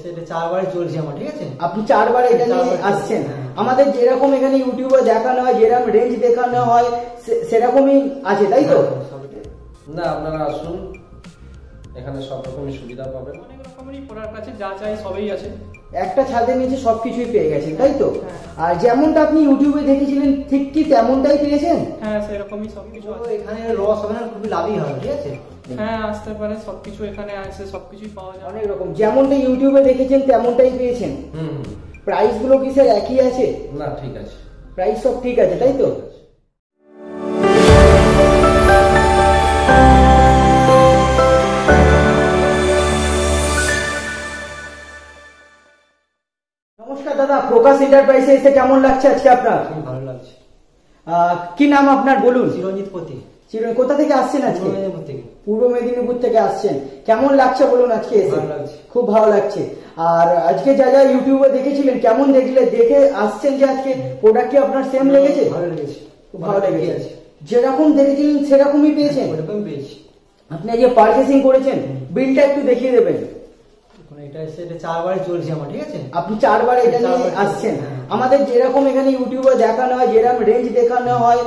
সেটা 4 বারে চলছে আমার, ঠিক আছে। আপনি 4 বার এটা নিয়ে আসছেন। আমাদের যেরকম এখানে ইউটিউবে দেখানো হয়, যেরকম রেঞ্জ দেখানো হয় সেরকমই আছে, তাই তো? না, আপনারা আসুন, এখানে সব রকমই সুবিধা পাবেন। অনেক রকমেরই পড়ার কাছে যা চাই সবই আছে। একটা ছাদের নিচে সবকিছুই পেয়ে গেছেন, তাই তো? আর যেমনটা আপনি ইউটিউবে দেখেছিলেন ঠিক কি তেমনটাই পেয়েছেন? হ্যাঁ, সেরকমই সবকিছু আছে। এখানে লস হবে না, খুবই লাভই হবে, ঠিক আছে। হ্যাঁ, আসতে পারে, সবকিছু এখানে আছে, সবকিছুই পাওয়া যায়। অনেক রকম যেমনটা ইউটিউবে দেখেছেন তেমনটাই পেয়েছেন। প্রাইস গুলো কি স্যার একই আছে? না, ঠিক আছে, প্রাইস সব ঠিক আছে, তাই তো? নমস্কার দাদা, প্রকাশ এন্টারপ্রাইজে এসে কেমন লাগছে আজকে আপনার? খুব ভালো লাগছে। কি নাম আপনার বলুন? চিরঞ্জিত পতি। কোথা থেকে আসছেন আজকে? পূর্ব মেদিনীপুর থেকে আসছেন। কেমন লাগছে বলুন আজকে এসে? ভালো লাগছে। খুব ভালো লাগছে। আর আজকে যা যা ইউটিউবে দেখেছিলেন কেমন দেখে আসছেন যে আজকে প্রোডাক্ট কি আপনার সেম লেগেছে? ভালো লেগেছে, খুব ভালো লেগেছে। যেরকম দেখেছিলেন সেরকমই পেয়েছেন? এরকম পেয়েছি। আপনি যে পারচেসিং করেছেন বিলটা একটু দেখিয়ে দেবেন। এটা 4 বারে চলছে আমার, ঠিক আছে। আপনি 4 বার এটা নিয়ে আসছেন। আমাদের যেরকম এখানে ইউটিউবে দেখানো হয়, যেরকম রেঞ্জ দেখানো হয়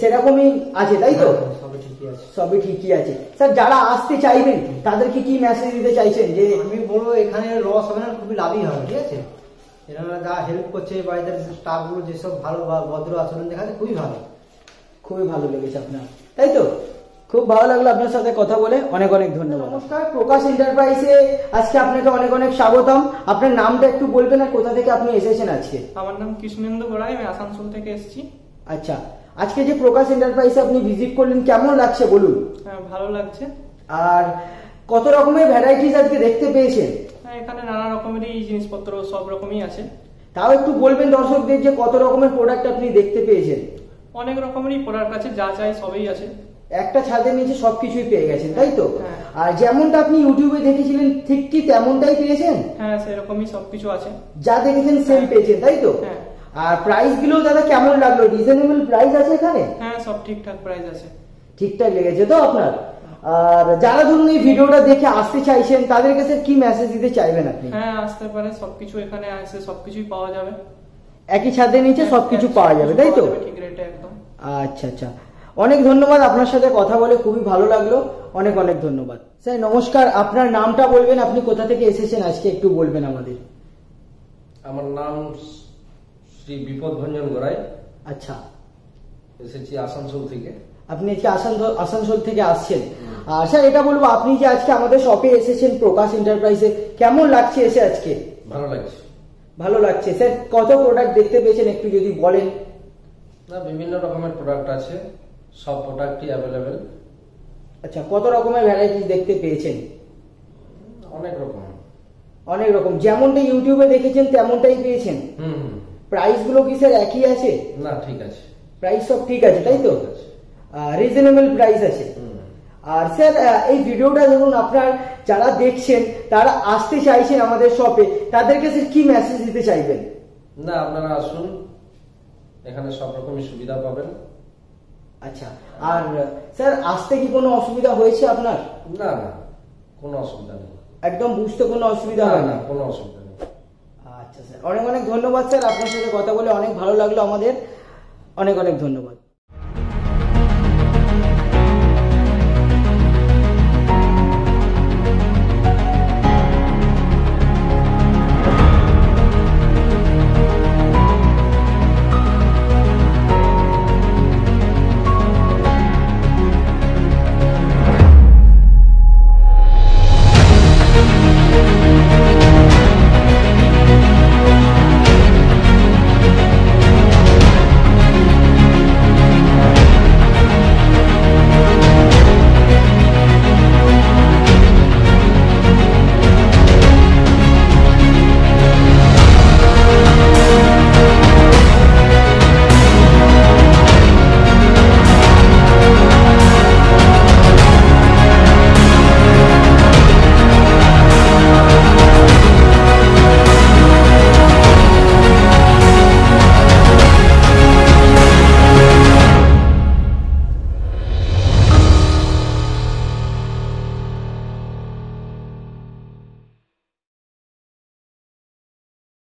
সেরকমই আছে, তাই তো? সবই ঠিকই আছে। সবই ঠিকই আছে। স্যার, যারা আসতে চাইবেন তাদেরকে কি মেসেজ দিতে চাইছেন? যে আমি বলবো এখানে লস হবে না, খুবই লাভই হবে, ঠিক আছে। এনারা যা হেল্প করছে বা এদের স্টাফ গুলো যেসব ভালো বা ভদ্র আচরণ দেখাচ্ছে, খুবই ভালো। খুবই ভালো লেগেছে আপনার, তাই তো? খুব ভালো লাগলো আপনার সাথে কথা বলে। অনেক অনেক ধন্যবাদ। নমস্কার, প্রকাশ এন্টারপ্রাইজে আজকে আপনাকে অনেক অনেক স্বাগতম। আপনার নামটা একটু বলবেন আর কোথা থেকে আপনি এসেছেন আজকে? আমার নাম কৃষ্ণেন্দু বড়াই, আমি আসানসোল থেকে এসেছি। আচ্ছা, আজকে যে প্রকাশ এন্টারপ্রাইজে আপনি ভিজিট করলেন কেমন লাগছে বলুন? হ্যাঁ, ভালো লাগছে। আর কত রকমের ভ্যারাইটিস আজকে দেখতে পেয়েছেন? হ্যাঁ, এখানে নানা রকমেরই জিনিসপত্র সব রকমই আছে। তাও একটু বলবেন দর্শকদের যে কত রকমের প্রোডাক্ট আপনি দেখতে পেয়েছেন? অনেক রকমেরই পড়ার কাছে যা চাই সবই আছে। একটা ছাদের নিচে সবকিছুই পেয়ে গেছেন, তাই তো? আর যেমনটা আপনি ইউটিউবে দেখেছিলেন ঠিক কি তেমনটাই পেয়েছেন? হ্যাঁ, সেরকমই সবকিছু আছে। যা দেখেছেন সেম পেয়েছেন, তাই তো? হ্যাঁ। আর প্রাইস গুলো দাদা কেমন লাগলো? রিজনেবল প্রাইস আছে এখানে? হ্যাঁ, সব ঠিকঠাক প্রাইস আছে। ঠিকঠাক লেগেছে তো আপনার? আর যারা ধরুন এই ভিডিওটা দেখে আসতে চাইছেন তাদের কাছে কি মেসেজ দিতে চাইবেন আপনি? হ্যাঁ, আসতে পারে, সবকিছু এখানে আছে, সবকিছুই পাওয়া যাবে। একই ছাদের নিচে সবকিছু পাওয়া যাবে, তাই তো? ঠিক রেটে একদম। আচ্ছা আচ্ছা, অনেক ধন্যবাদ। আপনার সাথে কথা বলে খুবই ভালো লাগলো। অনেক অনেক ধন্যবাদ। স্যার নমস্কার, আপনার নামটা বলবেন, আপনি কোথা থেকে এসেছেন আজকে একটু বলবেন আমাদের? আমার নাম শ্রী বিপদ ভঞ্জন গড়াই। আচ্ছা, এসেছি আসানসোল থেকে। আপনি আজকে আসানসোল থেকে আসছেন। আর স্যার এটা বলবো, আপনি যে আজকে আমাদের শপে এসেছেন প্রকাশ এন্টারপ্রাইজে, কেমন লাগছে এসে আজকে? ভালো লাগছে। ভালো লাগছে। স্যার কত প্রোডাক্ট দেখতে পেয়েছেন একটু যদি বলেন? না, বিভিন্ন রকমের প্রোডাক্ট আছে, সব প্রোডাক্টই অ্যাভেলেবেল। আচ্ছা, কত রকমের ভ্যারাইটিস দেখতে পেয়েছেন? অনেক রকম। অনেক রকম যেমনটা ইউটিউবে দেখেছেন তেমনটাই পেয়েছেন? প্রাইস গুলো কি স্যার একই আছে? না, ঠিক আছে, প্রাইস সব ঠিক আছে, তাই তো? রিজনেবল প্রাইস আছে। আর স্যার এই ভিডিওটা ধরুন আপনার যারা দেখছেন তারা আসতে চাইছেন আমাদের শপে, তাদেরকে স্যার কি মেসেজ দিতে চাইবেন? না, আপনারা আসুন, এখানে সব রকমই সুবিধা পাবেন। আচ্ছা, আর স্যার আসতে কি কোনো অসুবিধা হয়েছে আপনার? না না, কোনো অসুবিধা নেই। একদম বুঝতে কোনো অসুবিধা হয় না? কোনো অসুবিধা নেই। আচ্ছা স্যার, অনেক অনেক ধন্যবাদ স্যার। আপনার সাথে কথা বলে অনেক ভালো লাগলো আমাদের। অনেক অনেক ধন্যবাদ।